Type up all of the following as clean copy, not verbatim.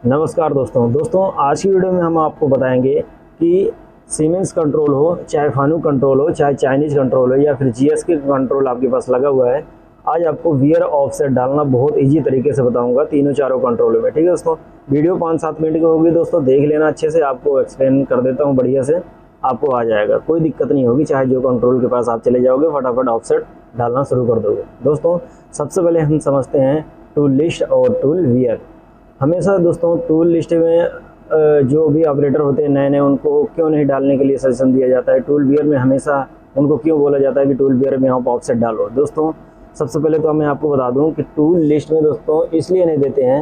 नमस्कार दोस्तों आज की वीडियो में हम आपको बताएंगे कि सीमेंस कंट्रोल हो, चाहे फानुक कंट्रोल हो, चाहे चाइनीज़ कंट्रोल हो या फिर जीएसके कंट्रोल आपके पास लगा हुआ है। आज आपको वियर ऑफसेट डालना बहुत इजी तरीके से बताऊंगा तीनों चारों कंट्रोल में। ठीक है दोस्तों, वीडियो 5-7 मिनट की होगी दोस्तों, देख लेना अच्छे से। आपको एक्सप्लेन कर देता हूँ बढ़िया से, आपको आ जाएगा, कोई दिक्कत नहीं होगी। चाहे जो कंट्रोल के पास आप चले जाओगे फटाफट ऑफसेट डालना शुरू कर दोगे। दोस्तों सबसे पहले हम समझते हैं टूल लिस्ट और टूल वियर। हमेशा दोस्तों टूल लिस्ट में जो भी ऑपरेटर होते हैं नए उनको क्यों नहीं डालने के लिए सजेशन दिया जाता है। टूल वियर में हमेशा उनको क्यों बोला जाता है कि टूल वियर में आप ऑफसेट डालो। दोस्तों सबसे पहले तो मैं आपको बता दूं कि टूल लिस्ट में दोस्तों इसलिए नहीं देते हैं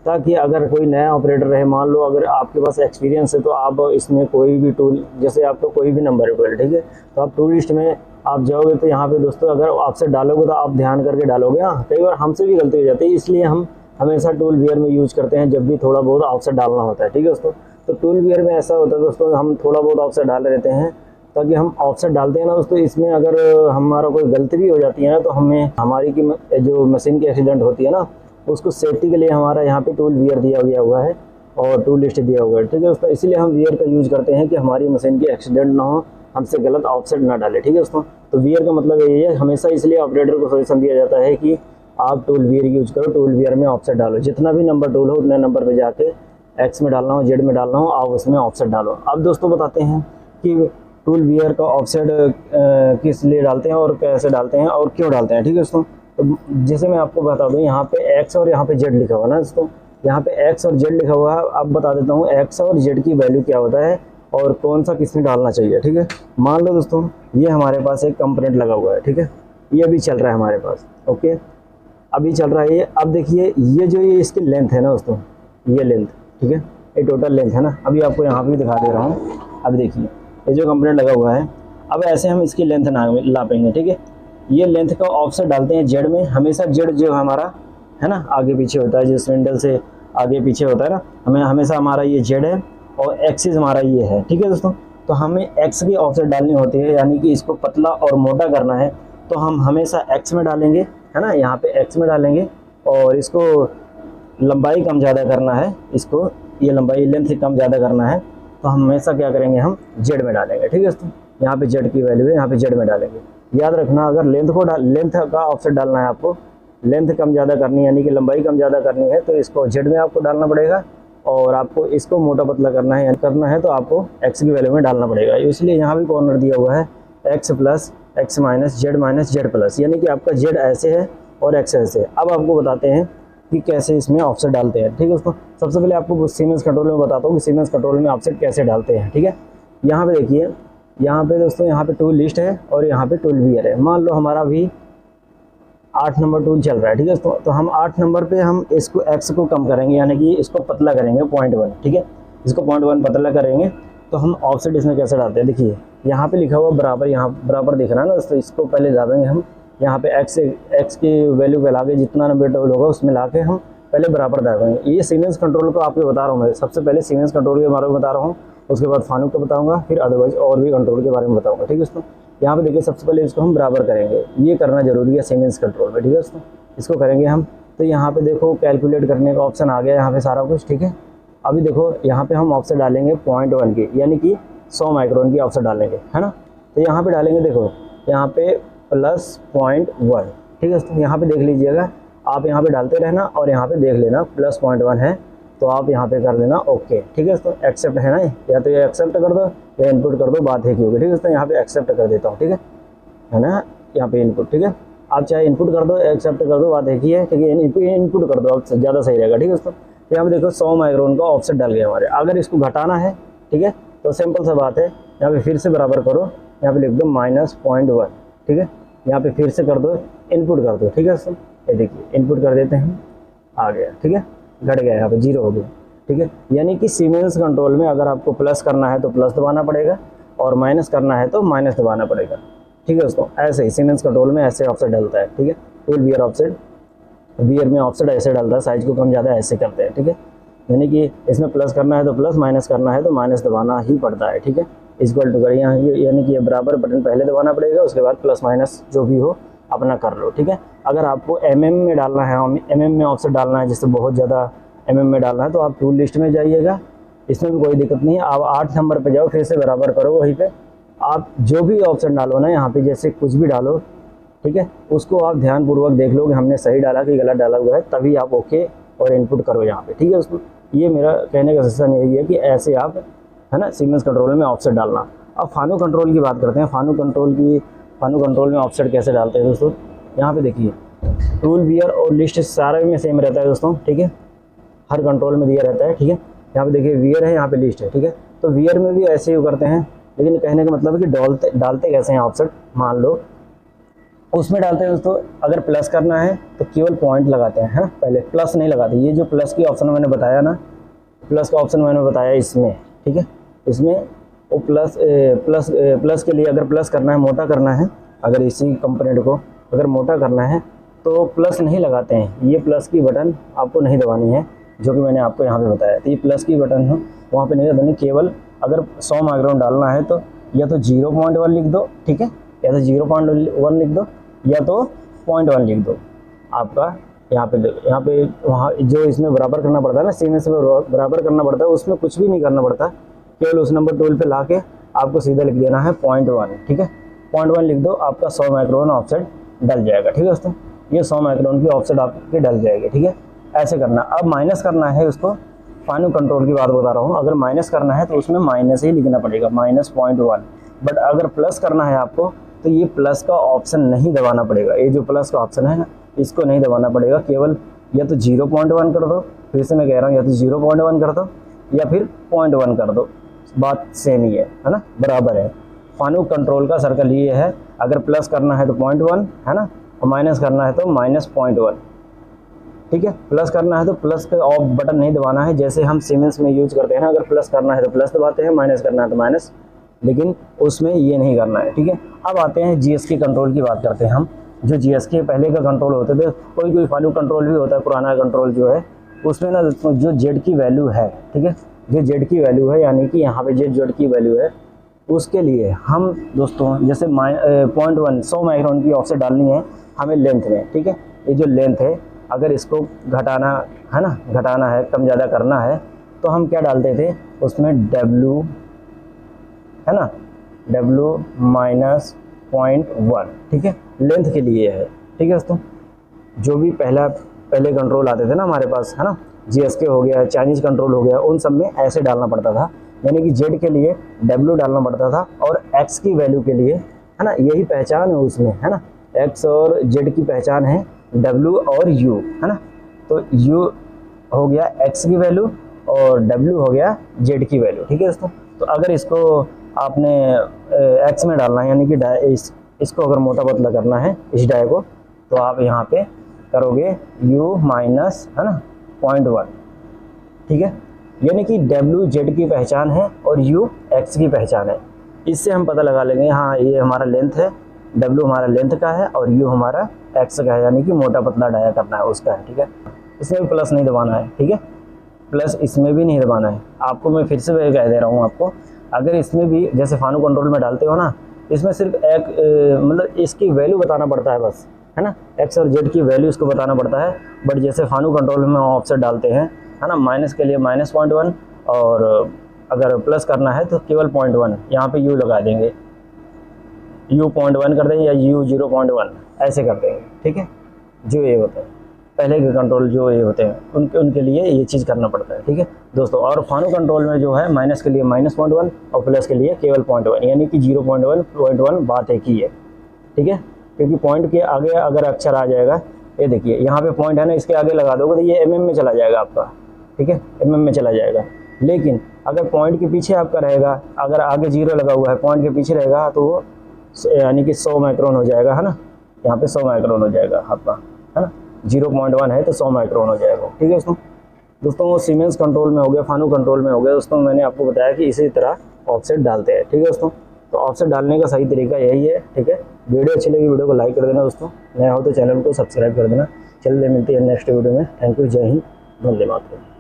ताकि अगर कोई नया ऑपरेटर रहे, मान लो अगर आपके पास एक्सपीरियंस है तो आप इसमें कोई भी टूल, जैसे आपको कोई भी नंबर है, ठीक है, तो आप टूल लिस्ट में आप जाओगे तो यहाँ पे दोस्तों अगर ऑफसेट डालोगे तो आप ध्यान करके डालोगे। हाँ, कई बार हमसे भी गलती हो जाती है, इसलिए हम हमेशा टूल वियर में यूज करते हैं जब भी थोड़ा बहुत ऑफसेट डालना होता है। ठीक है दोस्तों, तो टूल वियर में ऐसा होता है दोस्तों, हम थोड़ा बहुत ऑफसेट डाल रहते हैं ताकि हम ऑफसेट डालते हैं ना दोस्तों, इसमें अगर हमारा कोई गलती भी हो जाती है ना तो हमें हमारी की जो मशीन की एक्सीडेंट होती है ना, उसको सेफ्टी के लिए हमारा यहाँ पे टूल वियर दिया गया हुआ है और टूल लिस्ट दिया हुआ है। ठीक है दोस्तों, इसीलिए हम वियर का यूज करते हैं कि हमारी मशीन की एक्सीडेंट ना हो, हमसे गलत ऑफसेट ना डाले। ठीक है दोस्तों, तो वियर का मतलब यही है, हमेशा इसलिए ऑपरेटर को सजेशन दिया जाता है कि आप टूल वियर यूज करो, टूल वियर में ऑफसेट डालो। जितना भी नंबर टूल हो उतने नंबर पे जाके एक्स में डालना हो, जेड में डालना हो, आप उसमें ऑफसेट डालो। अब दोस्तों बताते हैं कि टूल वियर का ऑफसेट किस लिए डालते हैं और कैसे डालते हैं और क्यों डालते हैं। ठीक है दोस्तों, तो जैसे मैं आपको बता दूं, यहाँ पे एक्स और यहाँ पे जेड लिखा हुआ ना दोस्तों, यहाँ पे एक्स और जेड लिखा हुआ है। अब बता देता हूँ एक्स और जेड की वैल्यू क्या होता है और कौन सा किस में डालना चाहिए। ठीक है, मान लो दोस्तों ये हमारे पास एक कंपोनेंट लगा हुआ है, ठीक है, ये अभी चल रहा है हमारे पास। ओके, अभी चल रहा है ये। अब देखिए ये जो ये इसकी लेंथ है ना दोस्तों, ये लेंथ, ठीक है, ये टोटल लेंथ है ना। अभी आपको यहाँ पे दिखा दे रहा हूँ। अब देखिए ये जो कंपोनेंट लगा हुआ है, अब ऐसे हम इसकी लेंथ नापेंगे। ठीक है, ये लेंथ का ऑफसेट डालते हैं जेड में। हमेशा जेड जो हमारा है ना आगे पीछे होता है, जो स्पिंडल से आगे पीछे होता है ना, हमें हमेशा हमारा ये जेड है और एक्सिस हमारा ये है। ठीक है दोस्तों, तो हमें एक्स की ऑफसेट डालनी होती है, यानी कि इसको पतला और मोटा करना है तो हम हमेशा एक्स में डालेंगे, है ना, यहाँ पे एक्स में डालेंगे। और इसको लंबाई कम ज़्यादा करना है, इसको ये लंबाई लेंथ कम ज़्यादा करना है तो हम हमेशा क्या करेंगे, हम जेड में डालेंगे। ठीक है दोस्तों, यहाँ पे जेड की वैल्यू है, यहाँ पे जेड में डालेंगे। याद रखना, अगर लेंथ का ऑफसेट डालना है आपको, लेंथ कम ज़्यादा करनी है यानी कि लंबाई कम ज़्यादा करनी है तो इसको जेड में आपको डालना पड़ेगा, और आपको इसको मोटा पतला करना है तो आपको एक्स की वैल्यू में डालना पड़ेगा। इसलिए यहाँ भी कॉर्नर दिया हुआ है x plus x minus Z plus, यानी कि आपका जेड ऐसे है और एक्स ऐसे है। अब आपको बताते हैं कि कैसे इसमें ऑफसेट डालते हैं। ठीक है दोस्तों, सबसे पहले आपको सीमेंस कंट्रोल में बताता हूँ कि सीमेंस कंट्रोल में ऑफसेट कैसे डालते हैं। ठीक है, यहाँ पे देखिए, यहाँ पे दोस्तों यहाँ पे टूल लिस्ट है और यहाँ पे टूल वियर है। मान लो हमारा भी 8 नंबर टूल चल रहा है। ठीक है दोस्तों, तो हम 8 नंबर पे हम इसको एक्स को कम करेंगे, यानी कि इसको पतला करेंगे 0.1। ठीक है, इसको 0.1 पतला करेंगे तो हम ऑफसेट इसमें कैसे डालते हैं। देखिए यहाँ पे लिखा हुआ बराबर, यहाँ बराबर दिख रहा है ना दोस्तों, इसको पहले डालेंगे हम यहाँ पे एक्स की वैल्यू पे लाके जितना नंबर टूल होगा उसमें लाके हम पहले बराबर डालेंगे। ये सीमेंस कंट्रोल को आपको बता रहा हूँ मैं, सबसे पहले सीमेंस कंट्रोल के बारे में बता रहा हूँ, उसके बाद फानुक का बताऊँगा, फिर अदरवाइज और भी कंट्रोल के बारे में बताऊँगा। ठीक है दोस्तों, यहाँ पे देखिए सबसे पहले इसको हम बराबर करेंगे, ये करना जरूरी है सीमेंस कंट्रोल में। ठीक है दोस्तों, इसको करेंगे हम, तो यहाँ पे देखो कैलकुलेट करने का ऑप्शन आ गया यहाँ पे सारा कुछ। ठीक है, अभी देखो यहाँ पे हम ऑफसेट डालेंगे 0.1 की, यानी कि 100 माइक्रोन की ऑफसेट डालेंगे, है ना। तो यहाँ पे डालेंगे, देखो यहाँ पे प्लस 0.1। ठीक है दोस्तों, यहाँ पे देख लीजिएगा, आप यहाँ पे डालते रहना और यहाँ पे देख लेना प्लस 0.1 है तो आप यहाँ पे कर देना ओके। ठीक है दोस्तों, एक्सेप्ट है ना, या तो ये एक्सेप्ट कर दो या इनपुट कर दो, बात है की होगी। ठीक है दोस्तों, यहाँ पे एक्सेप्ट कर देता हूँ, ठीक है ना, यहाँ पे इनपुट। ठीक है, आप चाहे इनपुट कर दो एक्सेप्ट कर दो, बात एक ही है, ठीक है, इनपुट कर दो, अब ज़्यादा सही रहेगा। ठीक है दोस्तों, यहाँ पे देखो 100 माइक्रोन का ऑफसेट डाल गया हमारे। अगर इसको घटाना है, ठीक है, तो सिंपल सा बात है, यहाँ पे फिर से बराबर करो, यहाँ पे लिख दो -0.1। ठीक है, यहाँ पे फिर से कर दो, इनपुट कर दो। ठीक है दोस्तों, ये देखिए इनपुट कर देते हैं, आ गया। ठीक है, घट गया, यहाँ पे 0 हो गया। ठीक है, यानी कि सीमेंस कंट्रोल में अगर आपको प्लस करना है तो प्लस दबाना पड़ेगा और माइनस करना है तो माइनस दबाना पड़ेगा। ठीक है दोस्तों, ऐसे ही सीमेंस कंट्रोल में ऐसे ऑफसेट डलता है। ठीक है, टूल वियर ऑफसेट, वियर में ऑफसेट ऐसे डलता है, साइज को कम ज़्यादा ऐसे करते हैं। ठीक है, यानी कि इसमें प्लस करना है तो प्लस, माइनस करना है तो माइनस दबाना ही पड़ता है। ठीक है, इक्वल टू कर, यहाँ यानी कि ये बराबर बटन पहले दबाना पड़ेगा, उसके बाद प्लस माइनस जो भी हो अपना कर लो। ठीक है, अगर आपको mm में डालना है, mm में ऑफसेट डालना है, जिससे बहुत ज़्यादा mm में डालना है तो आप टूल लिस्ट में जाइएगा, इसमें भी कोई दिक्कत नहीं है। आप 8 नंबर पे जाओ, फिर से बराबर करो, वहीं पे आप जो भी ऑप्शन डालो ना यहाँ पे, जैसे कुछ भी डालो, ठीक है, उसको आप ध्यानपूर्वक देख लो कि हमने सही डाला कि गलत डाला हुआ है, तभी आप ओके और इनपुट करो यहाँ पे, ठीक है। उसको ये मेरा कहने का सजेशन यही है कि ऐसे आप, है ना, सीमेंस कंट्रोलर में ऑफसेट डालना। अब फानो कंट्रोल की बात करते हैं। फानो कंट्रोल में ऑफसेट कैसे डालते हैं दोस्तों, यहाँ पे देखिए, टूल वियर और लिस्ट सारे में सेम रहता है दोस्तों, ठीक है, हर कंट्रोल में दिया रहता है, ठीक है। यहाँ पे देखिए वियर है, यहाँ पे लिस्ट है, ठीक है। तो वियर में भी ऐसे ही करते हैं, लेकिन कहने का मतलब है कि डालते कैसे हैं ऑफसेट, मान लो उसमें डालते हैं दोस्तों, अगर प्लस करना है तो केवल पॉइंट लगाते हैं, है ना, पहले प्लस नहीं लगाते। ये जो प्लस की ऑप्शन मैंने बताया ना, प्लस का ऑप्शन मैंने बताया इसमें, ठीक है, इसमें वो प्लस के लिए अगर प्लस करना है, मोटा करना है, अगर इसी कंपोनेंट को अगर मोटा करना है तो प्लस नहीं लगाते हैं। ये प्लस की बटन आपको नहीं दबानी है, जो कि मैंने आपको यहाँ पे बताया। तो ये प्लस की बटन है, वहाँ पे नहीं दबानी। केवल अगर 100 माइक्रोन डालना है तो या तो 0.1 लिख दो, ठीक है, या तो 0.1 लिख दो, या तो 0.1 लिख दो। आपका यहाँ पे वहाँ जो इसमें बराबर करना पड़ता है ना, सीमेंस में बराबर करना पड़ता है, उसमें कुछ भी नहीं करना पड़ता, केवल उस नंबर टूल पे लाके आपको सीधा लिख देना है 0.1, ठीक है, 0.1 लिख दो, आपका 100 माइक्रोन ऑफसेट डल जाएगा, ठीक है दोस्तों। ये 100 माइक्रोन की ऑफसेट आपकी डल जाएगी, ठीक है, ऐसे करना। अब माइनस करना है उसको, फाइनल कंट्रोल की बात बता रहा हूँ, अगर माइनस करना है तो उसमें माइनस ही लिखना पड़ेगा, -0.1। बट अगर प्लस करना है आपको तो ये प्लस का ऑप्शन नहीं दबाना पड़ेगा। ये जो प्लस का ऑप्शन है ना, इसको नहीं दबाना पड़ेगा, केवल या तो 0.1 कर दो, फिर से मैं कह रहा हूँ, या तो 0.1 कर दो या फिर 0.1 कर दो, बात सेम ही है ना, बराबर है। फाइनल कंट्रोल का सर्कल ये है, अगर प्लस करना है तो 0.1, है ना, और माइनस करना है तो -0.1, ठीक है। प्लस करना है तो प्लस का ऑफ बटन नहीं दबाना है, जैसे हम सीमेंस में यूज करते हैं ना, अगर प्लस करना है तो प्लस दबाते हैं, माइनस करना है तो माइनस, लेकिन उसमें ये नहीं करना है, ठीक है। अब आते हैं जीएसके कंट्रोल की बात करते हैं हम। जो जीएसके पहले का कंट्रोल होते थे, कोई फाइनल कंट्रोल भी होता है, पुराना कंट्रोल जो है उसमें ना जो जेड की वैल्यू है, ठीक है, जो जेड की वैल्यू है, यानी कि यहाँ पे जेड की वैल्यू है, उसके लिए हम दोस्तों जैसे 0.1 100 माइक्रोन की ऑफसेट डालनी है हमें लेंथ में, ठीक है। ये जो लेंथ है, अगर इसको घटाना है ना, घटाना है, कम ज़्यादा करना है, तो हम क्या डालते थे उसमें W, है ना, W -0.1, ठीक है, लेंथ के लिए है, ठीक है दोस्तों। जो भी पहले कंट्रोल आते थे ना हमारे पास, है ना, जीएसके हो गया, चाइनीज़ कंट्रोल हो गया, उन सब में ऐसे डालना पड़ता था, यानी कि जेड के लिए W डालना पड़ता था, और एक्स की वैल्यू के लिए, है ना, यही पहचान है उसमें, है ना, एक्स और जेड की पहचान है W और U, है ना। तो U हो गया एक्स की वैल्यू और W हो गया जेड की वैल्यू, ठीक है दोस्तों। तो अगर इसको आपने एक्स में डालना है, यानी कि इसको अगर मोटा पतला करना है इस डाई को, तो आप यहाँ पे करोगे U माइनस, है ना, 0.1, ठीक है, यानी कि W जेड की पहचान है और U एक्स की पहचान है। इससे हम पता लगा लेंगे, हाँ ये हमारा लेंथ है, W हमारा लेंथ का है और U हमारा एक्स का है, यानी कि मोटा पतला डाया करना है उसका है, ठीक है। इसमें भी प्लस नहीं दबाना है, ठीक है, प्लस इसमें भी नहीं दबाना है। आपको मैं फिर से कह दे रहा हूँ आपको, अगर इसमें भी जैसे फाइनल कंट्रोल में डालते हो ना, इसमें सिर्फ एक मतलब इसकी वैल्यू बताना पड़ता है बस, है ना, एक्स और जेड की वैल्यू इसको बताना पड़ता है। बट जैसे फाइनल कंट्रोल में ऑफसेट डालते हैं, है ना, माइनस के लिए -0.1, और अगर प्लस करना है तो केवल 0.1, यहाँ पे U लगा देंगे, U 0.1 कर देंगे या U 0.1 ऐसे कर देंगे, ठीक है। जो ये होता है पहले के कंट्रोल जो ये होते हैं उनके लिए ये चीज़ करना पड़ता है, ठीक है दोस्तों। और फाइनल कंट्रोल में जो है माइनस के लिए -0.1 और प्लस के लिए केवल 0.1, यानी कि 0.1 0.1 बात एक ही है, ठीक है। क्योंकि पॉइंट के आगे अगर अक्षर आ जाएगा, ये देखिए यहाँ पे पॉइंट है ना, इसके आगे लगा दोगे तो ये mm में चला जाएगा आपका, ठीक है, mm में चला जाएगा। लेकिन अगर पॉइंट के पीछे आपका रहेगा, अगर आगे 0 लगा हुआ है, पॉइंट के पीछे रहेगा, तो वो यानी कि 100 माइक्रोन हो जाएगा, है ना, यहाँ पे 100 माइक्रोन हो जाएगा आपका, है ना, 0.1 है तो 100 माइक्रोन हो जाएगा, ठीक है दोस्तों। सीमेंस कंट्रोल में हो गया, फाइनल कंट्रोल में हो गया दोस्तों, मैंने आपको बताया कि इसी तरह ऑफसेट डालते हैं, ठीक है दोस्तों। तो ऑफसेट डालने का सही तरीका यही है, ठीक है। वीडियो अच्छी लगी वीडियो को लाइक कर देना दोस्तों, नया हो तो चैनल को सब्सक्राइब कर देना। चलिए मिलती है नेक्स्ट वीडियो में। थैंक यू, जय हिंद, वंदे मातरम।